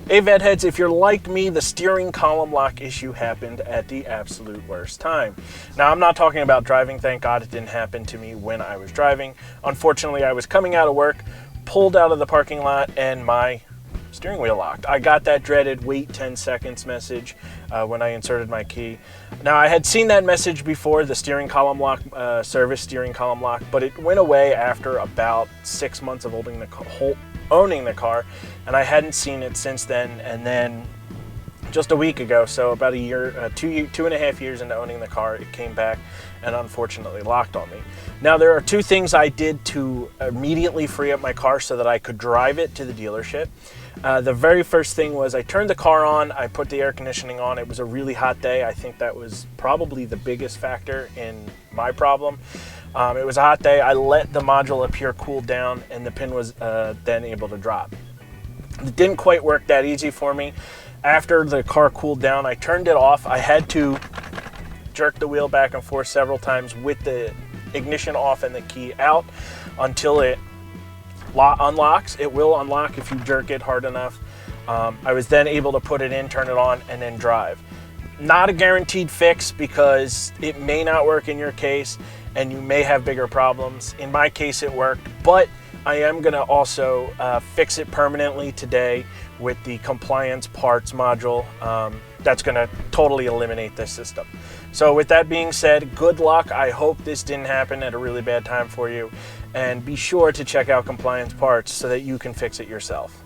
Hey Vedheads, if you're like me, the steering column lock issue happened at the absolute worst time. Now, I'm not talking about driving. Thank God it didn't happen to me when I was driving. Unfortunately, I was coming out of work, pulled out of the parking lot, and my steering wheel locked. I got that dreaded wait 10 seconds message when I inserted my key. Now, I had seen that message before, the steering column lock, service steering column lock, but it went away after about 6 months of owning the car, and I hadn't seen it since then. And then just a week ago, so about a year, 2.5 years into owning the car, it came back and unfortunately locked on me. Now, there are two things I did to immediately free up my car so that I could drive it to the dealership. The very first thing was I turned the car on, I put the air conditioning on. It was a really hot day. I think that was probably the biggest factor in my problem. It was a hot day. I let the module up here cool down, and the pin was then able to drop. It didn't quite work that easy for me. After the car cooled down, I turned it off. I had to jerk the wheel back and forth several times with the ignition off and the key out until it unlocks. It will unlock if you jerk it hard enough. I was then able to put it in, turn it on, and then drive. Not a guaranteed fix because it may not work in your case and you may have bigger problems. In my case, it worked, but I am gonna also fix it permanently today with the compliance parts module. That's gonna totally eliminate this system. So with that being said, good luck. I hope this didn't happen at a really bad time for you. And be sure to check out compliance parts so that you can fix it yourself.